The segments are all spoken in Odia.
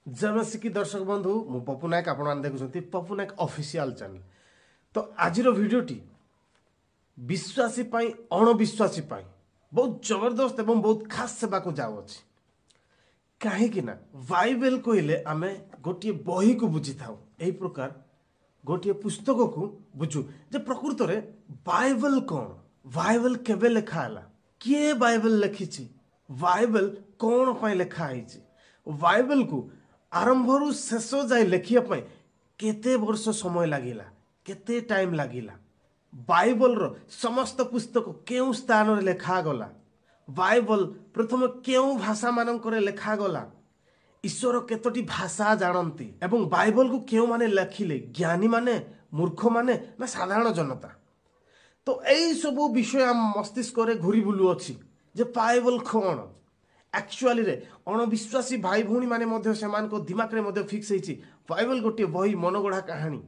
जयमसिकी दर्शक बंधु मु पप्पू नायक आपण देखुं पप्पू नायक ऑफिशियल चैनल। तो आज भिडियोटी विश्वासी अणविश्वासी बहुत जबरदस्त एवं बहुत खास सेवा को जाऊँगी कहीं बाइबल कहले आम गोटे बही को बुझी था यही प्रकार गोटे पुस्तक को बुझू जे प्रकृत में बाइबल कौन बाइबल केबे लिखाला किए बाइबल लिखी बाइबल कौन पाई लिखाई बाइबल को आरंभ रु शेष जाए लिखापी केते वर्ष समय लगिला केते टाइम लगिला बाइबल रो समस्त पुस्तक केउ स्थान रे लिखा गला बाइबल प्रथम केउ भाषा मानक लिखा गला ईश्वर केतोटी भाषा जानती एवं बाइबल को केउ माने लिखिले ज्ञानी माने मूर्ख माने ना साधारण जनता। तो यही सब विषय आम मस्तिष्क रे घूरी बुलू अच्छी जे बाइबल कौन एक्चुअली रे अणविश्वासी भाई भौणी माने मध्य सेमान को दिमाग रे मध्य फिक्स होइछि बाइबल गोटे बही मनगढ़ा कहानी।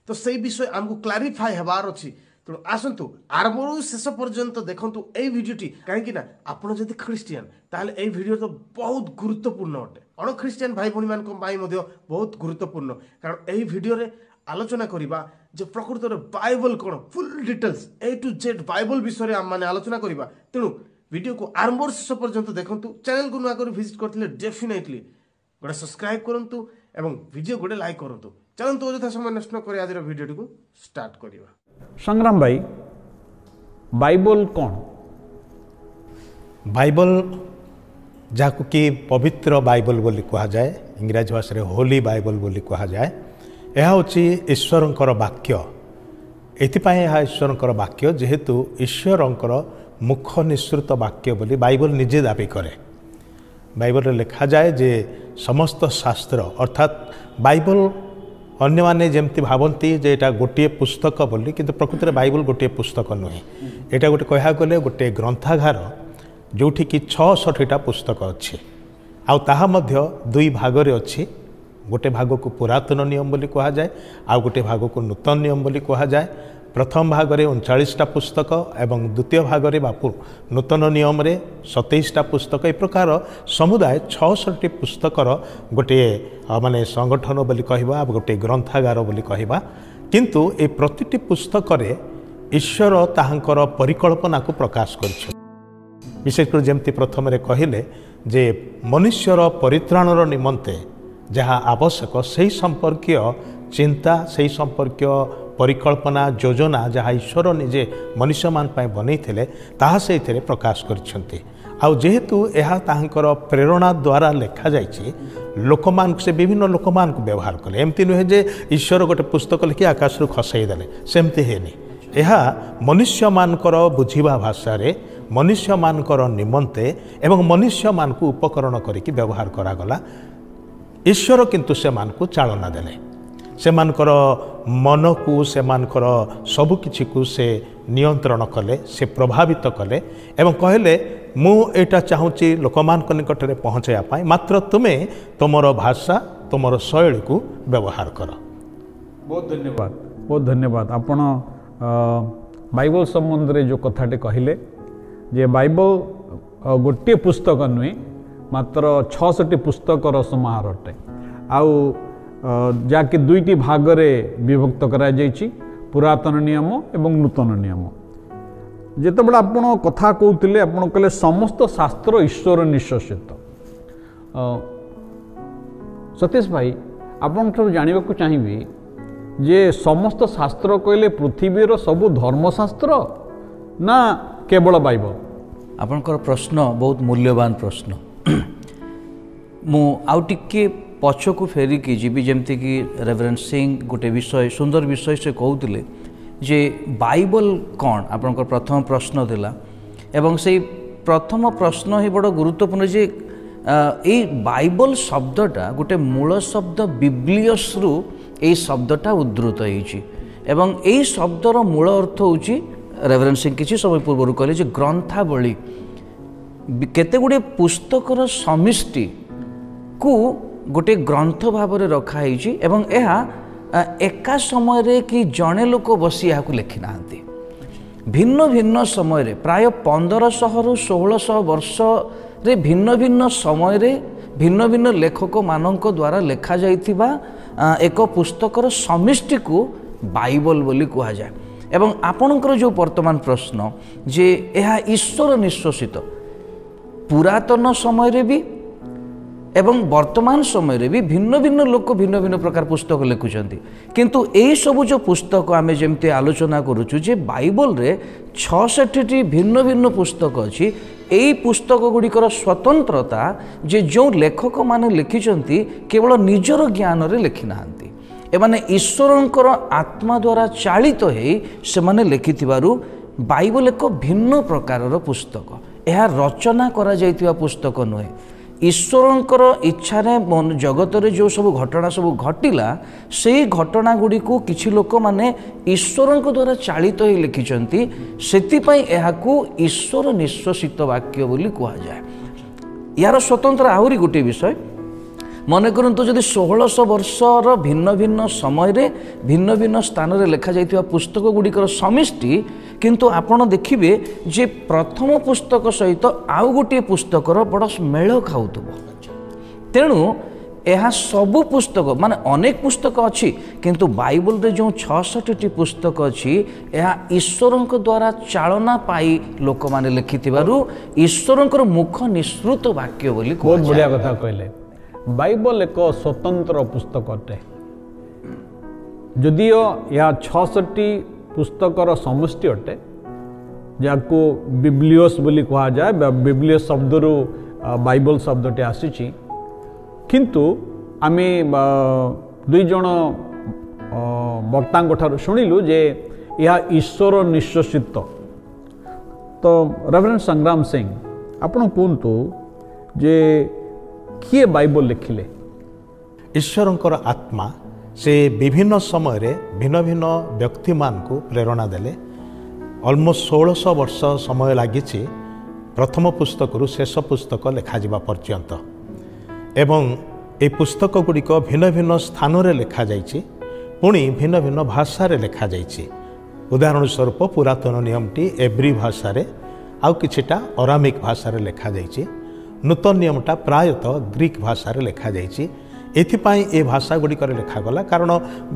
तो सही विषय आमको क्लारिफाई हबार अच्छी तेणु आसतु आरंभ शेष पर्यंत देखंतु एई भिडियोटी कहीं ना आपण जदि ख्रिस्टियन ताहले एई भिडियो तो बहुत गुरुत्वपूर्ण अटे अण ख्रिस्टियन भाई भौणी मानक पाई मध्य बहुत गुरुत्वपूर्ण कारण एई भिडियो रे आलोचना करिबा जे प्रकृत रे बाइबल कोन full details A to Z Bible विषय रे हम माने आलोचना करिबा तेणु वीडियो को आरंभ शेष पर्यंत देखंतु चैनल को नुआ कर विजिट करथिले डेफिनेटली गोटे सब्सक्राइब करंतु एवं वीडियो गोटे लाइक करंतु। चलंतु अଯଥା समय नष्ट न करी आज वीडियो को स्टार्ट करिबा। संग्राम भाई बाइबल कौन बाइबल जाकु कि पवित्र बाइबल बोली कहा जाए इंग्राजी भाषा रे होली बाइबल बोली कहा जाए यह होची ईश्वरंकर वाक्य एथिपाई यह ईश्वरंकर वाक्य जेहेतु ईश्वरंकर मुख निश्रुत वाक्य बोली बाइबल निजे दाबी करे बाइबल लिखा जाए जे समस्त शास्त्र अर्थात बाइबल अन्य माने जेमती भावती जे एटा गोटे पुस्तक बोली किंतु प्रकृति में बाइबल गोटे पुस्तक नुहे एटा गोटे कह गले गोटे ग्रंथागार जोठी कि 66टा पुस्तक अच्छी आउ ताहा मध्य दुई भागरे अच्छी गोटे भाग को पुरातन नियम बोली कहा जाए आउ गोटे भाग को नूतन नियम बोली कहा जाए प्रथम भागरे 39टा पुस्तक एवं द्वितीय भागरे बापू नूतन नियम रे 27टा पुस्तक ए प्रकार समुदाय 66टी पुस्तकर गोटे माने संगठन बोली कहबा गोटे ग्रंथागार बोली कहबा किंतु ए प्रतिटी पुस्तक रे ईश्वर ताहांकर परिकल्पना को प्रकाश करछ विशेषकर जेमती प्रथम रे कहिले जे मनुष्यर परित्राणर निमंते जहाँ आवश्यक सही संपर्कीय चिंता सही संपर्कीय परिकल्पना योजना जहाँ ईश्वर निजे मनुष्य मान बनै थिले ताहा से प्रकाश करछंती आउ जेहेतु यह ताहांकर प्रेरणा द्वारा लिखा जाइछि लोकमान से विभिन्न लोकमान को व्यवहार कले एमती नुहे जे ईश्वर गोटे पुस्तक लिखि आकाश रु खसाई देले सेमती हेनी यह मनुष्य मानकर बुझिबा भाषा रे मनुष्य मानकर निमंते एवं मनुष्य मान को उपकरण करिकि व्यवहार करागला ईश्वर किंतु से मान को चालना देले से मानकर मन को से मानकर सबु किछि को से नियंत्रण कले से प्रभावित कले एवं कहले मु एटा चाहूची लोकमान निकट में पहुँचाया पाई मात्र तुमे तुमर भाषा तुमर शैली को व्यवहार कर। बहुत धन्यवाद आपण बाइबल संबंध रे जो कथाटे कहले जे बाइबल गोटे पुस्तक नुहे मात्र 66टी पुस्तकर समाहार अटे आउ जाकि दुईटी भागरे विभक्त करा जाइछि पुरातन नियम एवं नूतन नियम जेतेबेले आपण कथा कहउतिले आपण कहले समस्त शास्त्र ईश्वर निश्चित सतीश भाई आपण ठो जानिबा को चाहिबी जे समस्त शास्त्र कहले पृथ्वीर सबु धर्मशास्त्र ना केवल बाइबल आपनकर प्रश्न बहुत मूल्यवान प्रश्न मु आउ टिके पछकू फेरिकी जीवी जमती कि रेवरेंड सिंह गोटे विषय सुंदर विषय से कहते जे बाइबल कौन आपनकर प्रथम प्रश्न दिला एवं से प्रथम प्रश्न ही बड़ गुरुत्वपूर्ण जे ए बाइबल शब्दटा गोटे मूल शब्द बिब्लियस रु ए शब्दटा उद्धृत होइछि एवं ए शब्दर मूल अर्थ होछि रेवरेंड सिंह किछि समय पूर्व कहले जे ग्रंथावली केते गुडे पुस्तकर समिष्टि को गोटे ग्रंथ भाव में रखाई एवं यह एका समय रे कि जड़े लोक बसी यहाँ लिखि ना भिन्न भिन्न समय रे प्राय 1500 रु 1600 वर्ष रे भिन्न भिन्न समय रे ଭିନ୍ନ ଭିନ୍ନ ଲେଖକମାନଙ୍କ ଦ୍ୱାରା ଲେଖାଯାଇଥିବା ଏକ ପୁସ୍ତକର ସମିଷ୍ଟିକୁ ବାଇବଲ ବୋଲି କୁହାଯାଏ। ଏବଂ ଆପଣଙ୍କର ଯେଉଁ ବର୍ତ୍ତମାନ ପ୍ରଶ୍ନ ଯେ ଏହା ଈଶ୍ୱର ନିଶ୍ୱାସିତ, ପୁରାତନ ସମୟରେ ବି ଏବଂ ବର୍ତ୍ତମାନ ସମୟରେ ବି ଭିନ୍ନ ଭିନ୍ନ ଲୋକ ଭିନ୍ନ ଭିନ୍ନ ପ୍ରକାର ପୁସ୍ତକ ଲେଖୁଛନ୍ତି, କିନ୍ତୁ ଏହିସବୁ ଯେଉଁ ପୁସ୍ତକ ଆମେ ଯେମିତି ଆଲୋଚନା କରୁଛୁ ଯେ ବାଇବଲରେ 66ଟି ଭିନ୍ନ ଭିନ୍ନ ପୁସ୍ତକ ଅଛି। ଏହି ପୁସ୍ତକ ଗୁଡ଼ିକର ସ୍ୱତନ୍ତ୍ରତା ଯେ ଯେଉଁ ଲେଖକମାନେ ଲେଖିଛନ୍ତି କେବଳ ନିଜର ଜ୍ଞାନରେ ଲେଖିନାହାନ୍ତି, ଏମାନେ ଈଶ୍ୱରଙ୍କର ଆତ୍ମା ଦ୍ୱାରା ଚାଳିତ ହୋଇ ସେମାନେ ଲେଖିଥିବାରୁ ବାଇବଲ ଏକ ଭିନ୍ନ ପ୍ରକାରର ପୁସ୍ତକ। ଏହା ରଚନା କରାଯାଇଥିବା ପୁସ୍ତକ ନୁହେଁ। ଈଶ୍ୱରଙ୍କର ଇଚ୍ଛାରେ ଜଗତରେ ଯେଉଁ ସବୁ ଘଟଣା ସବୁ ଘଟିଲା, ସେଇ ଘଟଣା ଗୁଡ଼ିକୁ କିଛି ଲୋକମାନେ ଈଶ୍ୱରଙ୍କ ଦ୍ୱାରା ଚାଳିତ ହୋଇ ଲେଖିଛନ୍ତି, ସେଥିପାଇଁ ଏହାକୁ ଈଶ୍ୱର ନିଶ୍ୱାସିତ ବାକ୍ୟ ବୋଲି କୁହାଯାଏ। ଏହାର ସ୍ୱତନ୍ତ୍ର ଆହୁରି ଗୋଟିଏ ବିଷୟ, ମନେ କରନ୍ତୁ ଯଦି 1600 ବର୍ଷର ଭିନ୍ନ ଭିନ୍ନ ସମୟରେ ଭିନ୍ନ ଭିନ୍ନ ସ୍ଥାନରେ ଲେଖାଯାଇଥିବା ପୁସ୍ତକ ଗୁଡ଼ିକର ସମିଷ୍ଟି, କିନ୍ତୁ ଆପଣ ଦେଖିବେ ଯେ ପ୍ରଥମ ପୁସ୍ତକ ସହିତ ଆଉ ଗୋଟିଏ ପୁସ୍ତକର ବଡ଼ ମେଳ ଖାଉଥିବ। ତେଣୁ ଏହା ସବୁ ପୁସ୍ତକ ମାନେ ଅନେକ ପୁସ୍ତକ ଅଛି, କିନ୍ତୁ ବାଇବଲରେ ଯେଉଁ 66ଟି ପୁସ୍ତକ ଅଛି ଏହା ଈଶ୍ୱରଙ୍କ ଦ୍ୱାରା ଚାଳନା ପାଇ ଲୋକମାନେ ଲେଖିଥିବାରୁ ଈଶ୍ୱରଙ୍କର ମୁଖ ନିଃସୃତ ବାକ୍ୟ ବୋଲି ବହୁତ କୁହାଯାଏ। ବଢ଼ିଆ କଥା କହିଲେ। ବାଇବଲ ଏକ ସ୍ୱତନ୍ତ୍ର ପୁସ୍ତକ ଅଟେ। ଯଦିଓ ଏହା 66ଟି ପୁସ୍ତକର ସମଷ୍ଟି ଅଟେ, ଯାହାକୁ ବିବ୍ଲିୟସ୍ ବୋଲି କୁହାଯାଏ, ବିବ୍ଲିୟସ୍ ଶବ୍ଦରୁ ବାଇବଲ ଶବ୍ଦଟି ଆସିଛି, କିନ୍ତୁ ଆମେ ଦୁଇ ଜଣ ବକ୍ତାଙ୍କ ଠାରୁ ଶୁଣିଲୁ ଯେ ଏହା ଈଶ୍ୱର ନିଶ୍ୱାସିତ। ତ ରେଭରେଣ୍ଡ ସଂଗ୍ରାମ ସିଂ, ଆପଣ କୁହନ୍ତୁ ଯେ କିଏ ବାଇବଲ ଲେଖିଲେ? ଈଶ୍ୱରଙ୍କର ଆତ୍ମା ସେ ବିଭିନ୍ନ ସମୟରେ ଭିନ୍ନ ଭିନ୍ନ ବ୍ୟକ୍ତିମାନଙ୍କୁ ପ୍ରେରଣା ଦେଲେ। ଅଲମୋଷ୍ଟ 1600 ବର୍ଷ ସମୟ ଲାଗିଛି ପ୍ରଥମ ପୁସ୍ତକରୁ ଶେଷ ପୁସ୍ତକ ଲେଖାଯିବା ପର୍ଯ୍ୟନ୍ତ। ଏବଂ এই ପୁସ୍ତକ ଗୁଡ଼ିକ ଭିନ୍ନ ଭିନ୍ନ ସ୍ଥାନରେ ଲେଖାଯାଇଛି, ପୁଣି ଭିନ୍ନ ଭିନ୍ନ ଭାଷାରେ ଲେଖାଯାଇଛି। ଉଦାହରଣ ସ୍ୱରୂପ ପୁରାତନ ନିୟମଟି ଏବ୍ରି ଭାଷାରେ, ଆଉ କିଛିଟା ଅରାମିକ ଭାଷାରେ ଲେଖାଯାଇଛି। ନୂତନ ନିୟମଟା ପ୍ରାୟତଃ ଗ୍ରୀକ୍ ଭାଷାରେ ଲେଖାଯାଇଛି। ଏଥିପାଇଁ ଏ ଭାଷା ଗୁଡ଼ିକରେ ଲେଖାଗଲା କାରଣ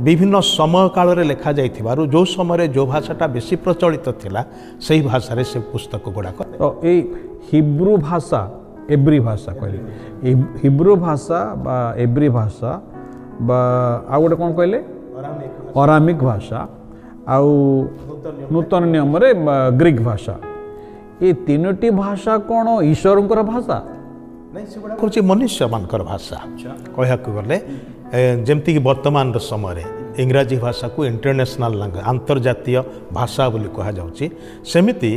ବିଭିନ୍ନ ସମୟ କାଳରେ ଲେଖାଯାଇଥିବାରୁ ଯେଉଁ ସମୟରେ ଯେଉଁ ଭାଷାଟା ବେଶୀ ପ୍ରଚଳିତ ଥିଲା ସେହି ଭାଷାରେ ସେ ପୁସ୍ତକ ଗୁଡ଼ାକ। ତ ଏଇ ହିବ୍ରୁ ଭାଷା, ଏବ୍ରି ଭାଷା କହିଲେ, ହିବ୍ରୁ ଭାଷା ବା ଏବ୍ରି ଭାଷା ବା ଆଉ ଗୋଟେ କ'ଣ କହିଲେ ଅରାମିକ ଭାଷା, ଆଉ ନୂତନ ନିୟମରେ ଗ୍ରୀକ୍ ଭାଷା, ଏ ତିନୋଟି ଭାଷା କ'ଣ ଈଶ୍ୱରଙ୍କର ଭାଷା? ନାଇଁ, ସେଗୁଡ଼ା ହେଉଛି ମନୁଷ୍ୟମାନଙ୍କର ଭାଷା। କହିବାକୁ ଗଲେ ଯେମିତିକି ବର୍ତ୍ତମାନର ସମୟରେ ଇଂରାଜୀ ଭାଷାକୁ ଇଣ୍ଟରନ୍ୟାସନାଲ ଲାଙ୍ଗୁଏଜ୍, ଆନ୍ତର୍ଜାତୀୟ ଭାଷା ବୋଲି କୁହାଯାଉଛି, ସେମିତି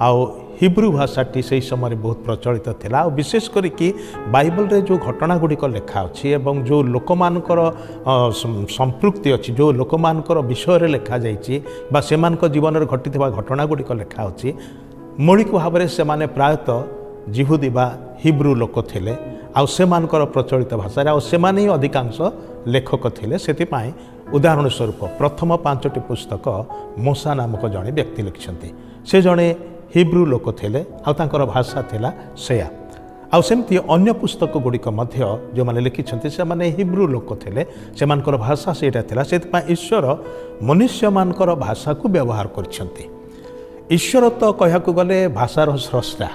ଆଉ ହିବ୍ରୁ ଭାଷାଟି ସେହି ସମୟରେ ବହୁତ ପ୍ରଚଳିତ ଥିଲା। ଆଉ ବିଶେଷ କରିକି ବାଇବଲରେ ଯେଉଁ ଘଟଣା ଗୁଡ଼ିକ ଲେଖା ଅଛି ଏବଂ ଯେଉଁ ଲୋକମାନଙ୍କର ସମ୍ପୃକ୍ତି ଅଛି, ଯେଉଁ ଲୋକମାନଙ୍କର ବିଷୟରେ ଲେଖାଯାଇଛି ବା ସେମାନଙ୍କ ଜୀବନରେ ଘଟିଥିବା ଘଟଣା ଗୁଡ଼ିକ ଲେଖା ଅଛି, ମୌଳିକ ଭାବରେ ସେମାନେ ପ୍ରାୟତଃ ଜିହୁଦୀ ବା ହିବ୍ରୁ ଲୋକ ଥିଲେ। ଆଉ ସେମାନଙ୍କର ପ୍ରଚଳିତ ଭାଷାରେ, ଆଉ ସେମାନେ ହିଁ ଅଧିକାଂଶ ଲେଖକ ଥିଲେ। ସେଥିପାଇଁ ଉଦାହରଣ ସ୍ୱରୂପ ପ୍ରଥମ 5ଟି ପୁସ୍ତକ ମୋଶା ନାମକ ଜଣେ ବ୍ୟକ୍ତି ଲେଖିଛନ୍ତି। ସେ ଜଣେ ହିବ୍ରୁ ଲୋକ ଥିଲେ, ଆଉ ତାଙ୍କର ଭାଷା ଥିଲା ସେୟା। ଆଉ ସେମିତି ଅନ୍ୟ ପୁସ୍ତକ ଗୁଡ଼ିକ ମଧ୍ୟ ଯେଉଁମାନେ ଲେଖିଛନ୍ତି ସେମାନେ ହିବ୍ରୁ ଲୋକ ଥିଲେ, ସେମାନଙ୍କର ଭାଷା ସେଇଟା ଥିଲା। ସେଥିପାଇଁ ଈଶ୍ୱର ମନୁଷ୍ୟମାନଙ୍କର ଭାଷାକୁ ବ୍ୟବହାର କରିଛନ୍ତି। ଈଶ୍ୱର ତ କହିବାକୁ ଗଲେ ଭାଷାର ସ୍ରଷ୍ଟା,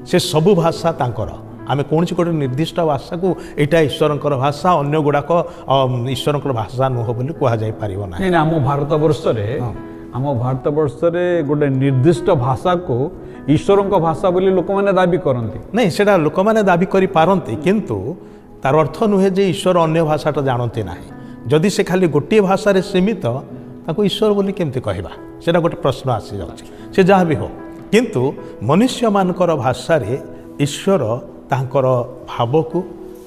ସେ ସବୁ ଭାଷା ତାଙ୍କର। ଆମେ କୌଣସି ଗୋଟେ ନିର୍ଦ୍ଦିଷ୍ଟ ଭାଷାକୁ ଏଇଟା ଈଶ୍ୱରଙ୍କର ଭାଷା, ଅନ୍ୟ ଗୁଡ଼ାକ ଈଶ୍ୱରଙ୍କର ଭାଷା ନୁହଁ ବୋଲି କୁହାଯାଇପାରିବ ନାହିଁ। ଆମ ଭାରତବର୍ଷରେ ଗୋଟେ ନିର୍ଦ୍ଦିଷ୍ଟ ଭାଷାକୁ ଈଶ୍ୱରଙ୍କ ଭାଷା ବୋଲି ଲୋକମାନେ ଦାବି କରନ୍ତି। ନାଇଁ, ସେଇଟା ଲୋକମାନେ ଦାବି କରିପାରନ୍ତି, କିନ୍ତୁ ତାର ଅର୍ଥ ନୁହେଁ ଯେ ଈଶ୍ୱର ଅନ୍ୟ ଭାଷାଟା ଜାଣନ୍ତି ନାହିଁ। ଯଦି ସେ ଖାଲି ଗୋଟିଏ ଭାଷାରେ ସୀମିତ, ତାକୁ ଈଶ୍ୱର ବୋଲି କେମିତି କହିବା? ସେଇଟା ଗୋଟେ ପ୍ରଶ୍ନ ଆସିଯାଉଛି। ସେ ଯାହା ବି ହଉ, କିନ୍ତୁ ମନୁଷ୍ୟମାନଙ୍କର ଭାଷାରେ ଈଶ୍ୱର ତାଙ୍କର ଭାବକୁ,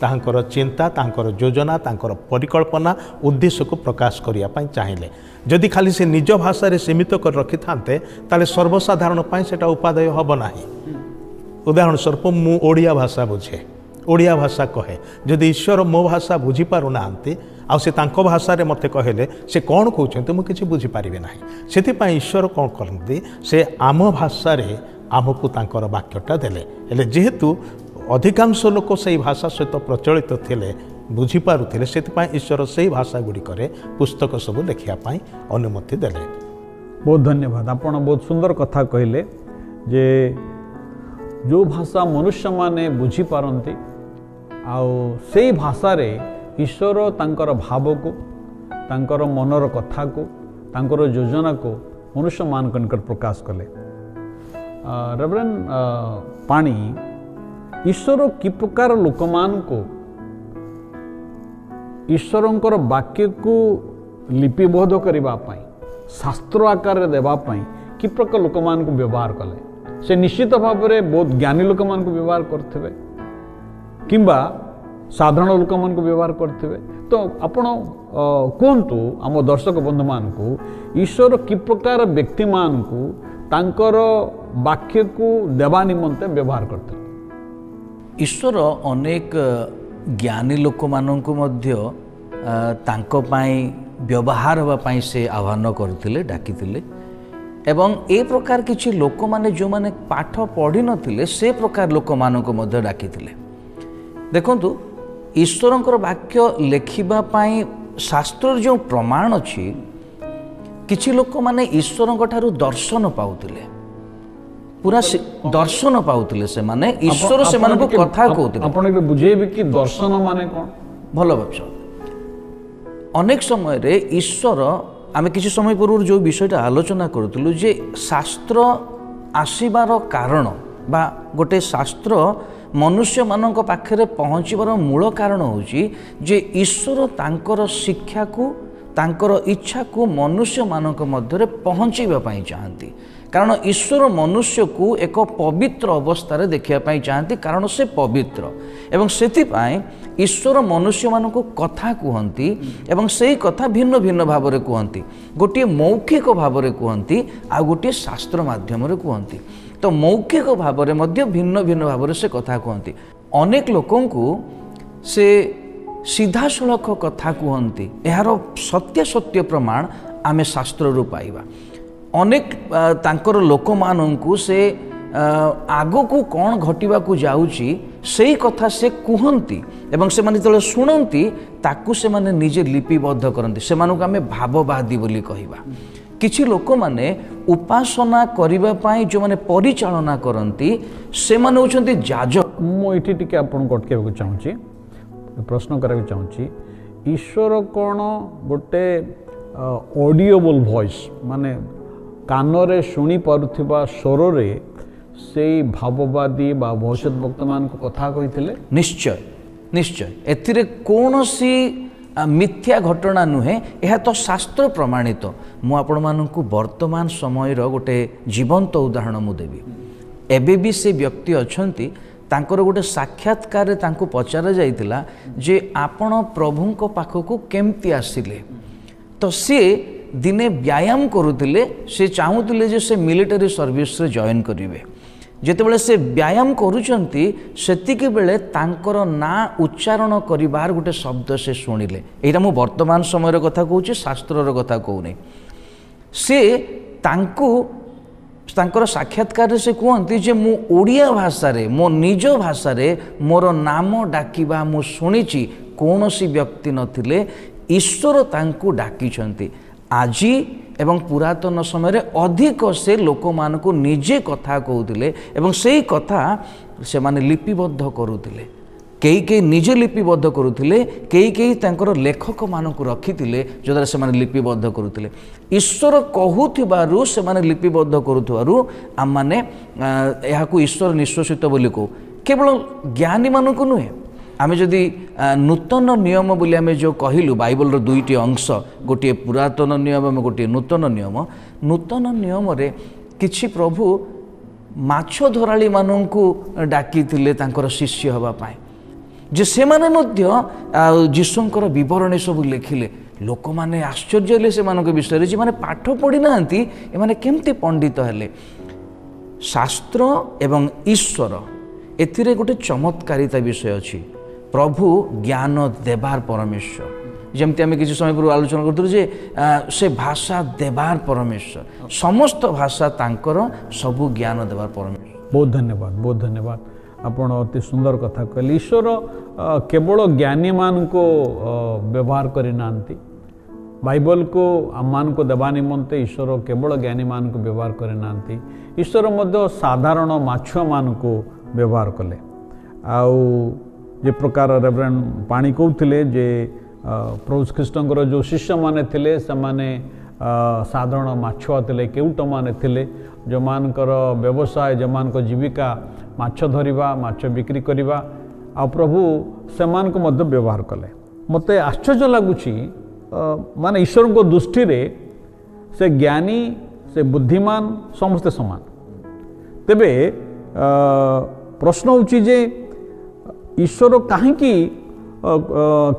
ତାଙ୍କର ଚିନ୍ତା, ତାଙ୍କର ଯୋଜନା, ତାଙ୍କର ପରିକଳ୍ପନା, ଉଦ୍ଦେଶ୍ୟକୁ ପ୍ରକାଶ କରିବା ପାଇଁ ଚାହିଁଲେ। ଯଦି ଖାଲି ସେ ନିଜ ଭାଷାରେ ସୀମିତ କରି ରଖିଥାନ୍ତେ ତାହେଲେ ସର୍ବସାଧାରଣ ପାଇଁ ସେଇଟା ଉପାଦେୟ ହେବ ନାହିଁ। ଉଦାହରଣ ସ୍ୱରୂପ ମୁଁ ଓଡ଼ିଆ ଭାଷା ବୁଝେ, ଓଡ଼ିଆ ଭାଷା କହେ, ଯଦି ଈଶ୍ୱର ମୋ ଭାଷା ବୁଝିପାରୁନାହାନ୍ତି ଆଉ ସେ ତାଙ୍କ ଭାଷାରେ ମୋତେ କହିଲେ ସେ କ'ଣ କହୁଛନ୍ତି ମୁଁ କିଛି ବୁଝିପାରିବି ନାହିଁ। ସେଥିପାଇଁ ଈଶ୍ୱର କ'ଣ କରନ୍ତି, ସେ ଆମ ଭାଷାରେ ଆମକୁ ତାଙ୍କର ବାକ୍ୟଟା ଦେଲେ। ହେଲେ ଯେହେତୁ ଅଧିକାଂଶ ଲୋକ ସେଇ ଭାଷା ସହିତ ପ୍ରଚଳିତ ଥିଲେ, ବୁଝିପାରୁଥିଲେ। ସେଥିପାଇଁ ଈଶ୍ୱର ସେଇ ଭାଷା ଗୁଡ଼ିକରେ ପୁସ୍ତକ ସବୁ ଲେଖିବା ପାଇଁ ଅନୁମତି ଦେଲେ। ବହୁତ ଧନ୍ୟବାଦ। ଆପଣ ବହୁତ ସୁନ୍ଦର କଥା କହିଲେ ଯେ ଯେଉଁ ଭାଷା ମନୁଷ୍ୟମାନେ ବୁଝିପାରନ୍ତି ଆଉ ସେଇ ଭାଷାରେ ଈଶ୍ୱର ତାଙ୍କର ଭାବକୁ, ତାଙ୍କର ମନର କଥାକୁ, ତାଙ୍କର ଯୋଜନାକୁ ମନୁଷ୍ୟମାନଙ୍କ ନିକଟ ପ୍ରକାଶ କଲେ। ରେଭରେଣ୍ଡ ପାଣି, ଈଶ୍ୱର କି ପ୍ରକାର ଲୋକମାନଙ୍କୁ ଈଶ୍ୱରଙ୍କର ବାକ୍ୟକୁ ଲିପିବଦ୍ଧ କରିବା ପାଇଁ, ଶାସ୍ତ୍ର ଆକାରରେ ଦେବା ପାଇଁ କି ପ୍ରକାର ଲୋକମାନଙ୍କୁ ବ୍ୟବହାର କଲେ? ସେ ନିଶ୍ଚିତ ଭାବରେ ବହୁତ ଜ୍ଞାନୀ ଲୋକମାନଙ୍କୁ ବ୍ୟବହାର କରିଥିବେ କିମ୍ବା ସାଧାରଣ ଲୋକମାନଙ୍କୁ ବ୍ୟବହାର କରିଥିବେ। ତ ଆପଣ କୁହନ୍ତୁ ଆମ ଦର୍ଶକ ବନ୍ଧୁମାନଙ୍କୁ, ଈଶ୍ୱର କି ପ୍ରକାର ବ୍ୟକ୍ତିମାନଙ୍କୁ ତାଙ୍କର ବାକ୍ୟକୁ ଦେବା ନିମନ୍ତେ ବ୍ୟବହାର କରିଥିଲେ? ଈଶ୍ୱର ଅନେକ ଜ୍ଞାନୀ ଲୋକମାନଙ୍କୁ ମଧ୍ୟ ତାଙ୍କ ପାଇଁ ବ୍ୟବହାର ହେବା ପାଇଁ ସେ ଆହ୍ୱାନ କରୁଥିଲେ, ଡାକିଥିଲେ। ଏବଂ ଏ ପ୍ରକାର କିଛି ଲୋକମାନେ ଯେଉଁମାନେ ପାଠ ପଢ଼ିନଥିଲେ ସେ ପ୍ରକାର ଲୋକମାନଙ୍କୁ ମଧ୍ୟ ଡାକିଥିଲେ। ଦେଖନ୍ତୁ, ଈଶ୍ୱରଙ୍କର ବାକ୍ୟ ଲେଖିବା ପାଇଁ ଶାସ୍ତ୍ରର ଯେଉଁ ପ୍ରମାଣ ଅଛି, କିଛି ଲୋକମାନେ ଈଶ୍ୱରଙ୍କ ଠାରୁ ଦର୍ଶନ ପାଉଥିଲେ, ପୁରା ଦର୍ଶନ ପାଉଥିଲେ। ସେମାନେ ଈଶ୍ୱର ସେମାନଙ୍କୁ କଥା କହୁଥିଲେ। ଆପଣ ଟିକେ ବୁଝେଇବେ କି ଦର୍ଶନ ମାନେ କ'ଣ? ଭଲ ଭାବୁଛ। ଅନେକ ସମୟରେ ଈଶ୍ୱର, ଆମେ କିଛି ସମୟ ପୂର୍ବରୁ ଯେଉଁ ବିଷୟଟା ଆଲୋଚନା କରୁଥିଲୁ ଯେ ଶାସ୍ତ୍ର ଆସିବାର କାରଣ ବା ଗୋଟେ ଶାସ୍ତ୍ର ମନୁଷ୍ୟମାନଙ୍କ ପାଖରେ ପହଞ୍ଚିବାର ମୂଳ କାରଣ ହେଉଛି ଯେ ଈଶ୍ୱର ତାଙ୍କର ଶିକ୍ଷାକୁ, ତାଙ୍କର ଇଚ୍ଛାକୁ ମନୁଷ୍ୟମାନଙ୍କ ମଧ୍ୟରେ ପହଞ୍ଚାଇବା ପାଇଁ ଚାହାନ୍ତି। କାରଣ ଈଶ୍ୱର ମନୁଷ୍ୟକୁ ଏକ ପବିତ୍ର ଅବସ୍ଥାରେ ଦେଖିବା ପାଇଁ ଚାହାନ୍ତି, କାରଣ ସେ ପବିତ୍ର। ଏବଂ ସେଥିପାଇଁ ଈଶ୍ୱର ମନୁଷ୍ୟମାନଙ୍କୁ କଥା କୁହନ୍ତି ଏବଂ ସେଇ କଥା ଭିନ୍ନ ଭିନ୍ନ ଭାବରେ କୁହନ୍ତି। ଗୋଟିଏ ମୌଖିକ ଭାବରେ କୁହନ୍ତି, ଆଉ ଗୋଟିଏ ଶାସ୍ତ୍ର ମାଧ୍ୟମରେ କୁହନ୍ତି। ତ ମୌଖିକ ଭାବରେ ମଧ୍ୟ ଭିନ୍ନ ଭିନ୍ନ ଭାବରେ ସେ କଥା କୁହନ୍ତି। ଅନେକ ଲୋକଙ୍କୁ ସେ ସିଧାସଳଖ କଥା କୁହନ୍ତି, ଏହାର ସତ୍ୟ ପ୍ରମାଣ ଆମେ ଶାସ୍ତ୍ରରୁ ପାଇବା। ଅନେକ ତାଙ୍କର ଲୋକମାନଙ୍କୁ ସେ ଆଗକୁ କ'ଣ ଘଟିବାକୁ ଯାଉଛି ସେଇ କଥା ସେ କୁହନ୍ତି ଏବଂ ସେମାନେ ଯେତେବେଳେ ଶୁଣନ୍ତି ତାକୁ ସେମାନେ ନିଜେ ଲିପିବଦ୍ଧ କରନ୍ତି। ସେମାନଙ୍କୁ ଆମେ ଭାବବାଦୀ ବୋଲି କହିବା। କିଛି ଲୋକମାନେ ଉପାସନା କରିବା ପାଇଁ ଯେଉଁମାନେ ପରିଚାଳନା କରନ୍ତି ସେମାନେ ହେଉଛନ୍ତି ଯାଜକ। ମୁଁ ଏଠି ଟିକେ ଆପଣଙ୍କୁ ଅଟକାଇବାକୁ ଚାହୁଁଛି, ପ୍ରଶ୍ନ କରିବାକୁ ଚାହୁଁଛି, ଈଶ୍ୱର କ'ଣ ଗୋଟେ ଅଡ଼ିଓବଲ୍ ଭଏସ୍, ମାନେ କାନରେ ଶୁଣିପାରୁଥିବା ସ୍ୱରରେ ସେଇ ଭାବବାଦୀ ବା ଭବିଷ୍ୟତ ବକ୍ତାମାନଙ୍କୁ କଥା କହିଥିଲେ? ନିଶ୍ଚୟ ନିଶ୍ଚୟ। ଏଥିରେ କୌଣସି ମିଥ୍ୟା ଘଟଣା ନୁହେଁ, ଏହା ତ ଶାସ୍ତ୍ର ପ୍ରମାଣିତ। ମୁଁ ଆପଣମାନଙ୍କୁ ବର୍ତ୍ତମାନ ସମୟର ଗୋଟେ ଜୀବନ୍ତ ଉଦାହରଣ ମୁଁ ଦେବି। ଏବେ ବି ସେ ବ୍ୟକ୍ତି ଅଛନ୍ତି, ତାଙ୍କର ଗୋଟେ ସାକ୍ଷାତକାରରେ ତାଙ୍କୁ ପଚରା ଯାଇଥିଲା ଯେ ଆପଣ ପ୍ରଭୁଙ୍କ ପାଖକୁ କେମିତି ଆସିଲେ? ତ ସିଏ ଦିନେ ବ୍ୟାୟାମ କରୁଥିଲେ, ସେ ଚାହୁଁଥିଲେ ଯେ ସେ ମିଲିଟାରୀ ସର୍ଭିସରେ ଜଏନ୍ କରିବେ। ଯେତେବେଳେ ସେ ବ୍ୟାୟାମ କରୁଛନ୍ତି ସେତିକି ବେଳେ ତାଙ୍କର ନାଁ ଉଚ୍ଚାରଣ କରିବାର ଗୋଟେ ଶବ୍ଦ ସେ ଶୁଣିଲେ। ଏଇଟା ମୁଁ ବର୍ତ୍ତମାନ ସମୟର କଥା କହୁଛି, ଶାସ୍ତ୍ରର କଥା କହୁନି। ସେ ତାଙ୍କର ସାକ୍ଷାତକାରରେ ସେ କୁହନ୍ତି ଯେ ମୁଁ ଓଡ଼ିଆ ଭାଷାରେ, ମୋ ନିଜ ଭାଷାରେ ମୋର ନାମ ଡାକିବା ମୁଁ ଶୁଣିଛି, କୌଣସି ବ୍ୟକ୍ତି ନଥିଲେ, ଈଶ୍ୱର ତାଙ୍କୁ ଡାକିଛନ୍ତି। ଆଜି ଏବଂ ପୁରାତନ ସମୟରେ ଅଧିକ ସେ ଲୋକମାନଙ୍କୁ ନିଜେ କଥା କହୁଥିଲେ ଏବଂ ସେଇ କଥା ସେମାନେ ଲିପିବଦ୍ଧ କରୁଥିଲେ। କେହି କେହି ନିଜେ ଲିପିବଦ୍ଧ କରୁଥିଲେ, କେହି କେହି ତାଙ୍କର ଲେଖକମାନଙ୍କୁ ରଖିଥିଲେ ଯଦ୍ୱାରା ସେମାନେ ଲିପିବଦ୍ଧ କରୁଥିଲେ। ଈଶ୍ୱର କହୁଥିବାରୁ ସେମାନେ ଲିପିବଦ୍ଧ କରୁଥିବାରୁ ଆମମାନେ ଏହାକୁ ଈଶ୍ୱର ନିଶ୍ୱାସିତ ବୋଲି କହୁ। କେବଳ ଜ୍ଞାନୀମାନଙ୍କୁ ନୁହେଁ, ଆମେ ଯଦି ନୂତନ ନିୟମ ବୋଲି ଆମେ ଯେଉଁ କହିଲୁ, ବାଇବଲର ଦୁଇଟି ଅଂଶ, ଗୋଟିଏ ପୁରାତନ ନିୟମ ଏବଂ ଗୋଟିଏ ନୂତନ ନିୟମ। ନୂତନ ନିୟମରେ କିଛି ପ୍ରଭୁ ମାଛ ଧରାଳୀମାନଙ୍କୁ ଡାକିଥିଲେ ତାଙ୍କର ଶିଷ୍ୟ ହେବା ପାଇଁ, ଯେ ସେମାନେ ମଧ୍ୟ ଯୀଶୁଙ୍କର ବିବରଣୀ ସବୁ ଲେଖିଲେ। ଲୋକମାନେ ଆଶ୍ଚର୍ଯ୍ୟ ହେଲେ ସେମାନଙ୍କ ବିଷୟରେ, ଯେଉଁମାନେ ପାଠ ପଢ଼ି ନାହାନ୍ତି ଏମାନେ କେମିତି ପଣ୍ଡିତ ହେଲେ? ଶାସ୍ତ୍ର ଏବଂ ଈଶ୍ୱର, ଏଥିରେ ଗୋଟେ ଚମତ୍କାରିତା ବିଷୟ ଅଛି। ପ୍ରଭୁ ଜ୍ଞାନ ଦେବାର ପରମେଶ୍ୱର। ଯେମିତି ଆମେ କିଛି ସମୟ ପୂର୍ବରୁ ଆଲୋଚନା କରୁଥିଲୁ ଯେ ସେ ଭାଷା ଦେବାର ପରମେଶ୍ୱର, ସମସ୍ତ ଭାଷା ତାଙ୍କର, ସବୁ ଜ୍ଞାନ ଦେବାର ପରମେଶ୍ୱର। ବହୁତ ଧନ୍ୟବାଦ, ବହୁତ ଧନ୍ୟବାଦ। ଆପଣ ଅତି ସୁନ୍ଦର କଥା କହିଲେ। ଈଶ୍ୱର କେବଳ ଜ୍ଞାନୀମାନଙ୍କୁ ବ୍ୟବହାର କରିନାହାନ୍ତି। ବାଇବଲକୁ ଆମମାନଙ୍କୁ ଦେବା ନିମନ୍ତେ ଈଶ୍ୱର କେବଳ ଜ୍ଞାନୀମାନଙ୍କୁ ବ୍ୟବହାର କରିନାହାନ୍ତି, ଈଶ୍ୱର ମଧ୍ୟ ସାଧାରଣ ମାଛୁଆମାନଙ୍କୁ ବ୍ୟବହାର କଲେ। ଆଉ ଯେ ପ୍ରକାର ରେଭରେଣ୍ଡ ପାଣି କହୁଥିଲେ ଯେ ପ୍ରଭୁ ଖ୍ରୀଷ୍ଟଙ୍କର ଯେଉଁ ଶିଷ୍ୟମାନେ ଥିଲେ ସେମାନେ ସାଧାରଣ ମାଛୁଆ ଥିଲେ, କେଉଟମାନେ ଥିଲେ, ଯେଉଁମାନଙ୍କର ବ୍ୟବସାୟ, ଯେଉଁମାନଙ୍କ ଜୀବିକା ମାଛ ଧରିବା, ମାଛ ବିକ୍ରି କରିବା। ଆଉ ପ୍ରଭୁ ସେମାନଙ୍କୁ ମଧ୍ୟ ବ୍ୟବହାର କଲେ। ମୋତେ ଆଶ୍ଚର୍ଯ୍ୟ ଲାଗୁଛି ମାନେ ଈଶ୍ୱରଙ୍କ ଦୃଷ୍ଟିରେ ସେ ଜ୍ଞାନୀ, ସେ ବୁଦ୍ଧିମାନ ସମସ୍ତେ ସମାନ। ତେବେ ପ୍ରଶ୍ନ ହେଉଛି ଯେ ଈଶ୍ୱର କାହିଁକି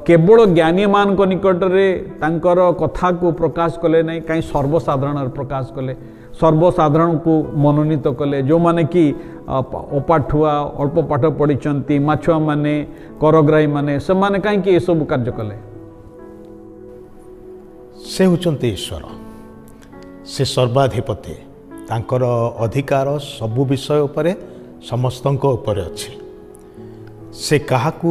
କେବଳ ଜ୍ଞାନୀମାନଙ୍କ ନିକଟରେ ତାଙ୍କର କଥାକୁ ପ୍ରକାଶ କଲେ ନାହିଁ, କାହିଁ ସର୍ବସାଧାରଣରେ ପ୍ରକାଶ କଲେ, ସର୍ବସାଧାରଣକୁ ମନୋନୀତ କଲେ? ଯେଉଁମାନେ କି ଅପାଠୁଆ, ଅଳ୍ପ ପାଠ ପଢ଼ିଛନ୍ତି, ମାଛୁଆମାନେ, କରଗ୍ରାହୀମାନେ, ସେମାନେ କାହିଁକି ଏସବୁ କାର୍ଯ୍ୟ କଲେ? ସେ ହେଉଛନ୍ତି ଈଶ୍ୱର, ସେ ସର୍ବାଧିପତି, ତାଙ୍କର ଅଧିକାର ସବୁ ବିଷୟ ଉପରେ, ସମସ୍ତଙ୍କ ଉପରେ ଅଛି। ସେ କାହାକୁ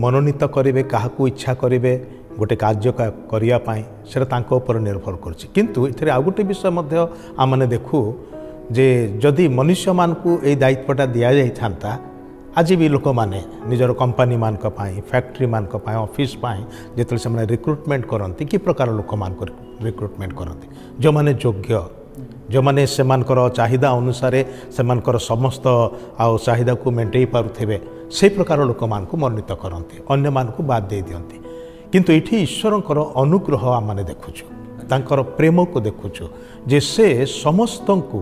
ମନୋନୀତ କରିବେ, କାହାକୁ ଇଚ୍ଛା କରିବେ ଗୋଟେ କାର୍ଯ୍ୟ କରିବା ପାଇଁ, ସେଟା ତାଙ୍କ ଉପରେ ନିର୍ଭର କରୁଛି। କିନ୍ତୁ ଏଥିରେ ଆଉ ଗୋଟେ ବିଷୟ ମଧ୍ୟ ଆମମାନେ ଦେଖୁ ଯେ ଯଦି ମନୁଷ୍ୟମାନଙ୍କୁ ଏଇ ଦାୟିତ୍ୱଟା ଦିଆଯାଇଥାନ୍ତା, ଆଜି ବି ଲୋକମାନେ ନିଜର କମ୍ପାନୀମାନଙ୍କ ପାଇଁ, ଫ୍ୟାକ୍ଟ୍ରିମାନଙ୍କ ପାଇଁ, ଅଫିସ୍ ପାଇଁ ଯେତେବେଳେ ସେମାନେ ରିକ୍ରୁଟମେଣ୍ଟ କରନ୍ତି, କି ପ୍ରକାର ଲୋକମାନଙ୍କୁ ରିକ୍ରୁଟମେଣ୍ଟ କରନ୍ତି? ଯେଉଁମାନେ ଯୋଗ୍ୟ, ଯେଉଁମାନେ ସେମାନଙ୍କର ଚାହିଦା ଅନୁସାରେ ସେମାନଙ୍କର ସମସ୍ତ ଆଉ ଚାହିଦାକୁ ମେଣ୍ଟେଇ ପାରୁଥିବେ, ସେହି ପ୍ରକାର ଲୋକମାନଙ୍କୁ ମନୋନୀତ କରନ୍ତି, ଅନ୍ୟମାନଙ୍କୁ ବାଦ ଦେଇ ଦିଅନ୍ତି। କିନ୍ତୁ ଏଠି ଈଶ୍ୱରଙ୍କର ଅନୁଗ୍ରହ ଆମମାନେ ଦେଖୁଛୁ, ତାଙ୍କର ପ୍ରେମକୁ ଦେଖୁଛୁ ଯେ ସେ ସମସ୍ତଙ୍କୁ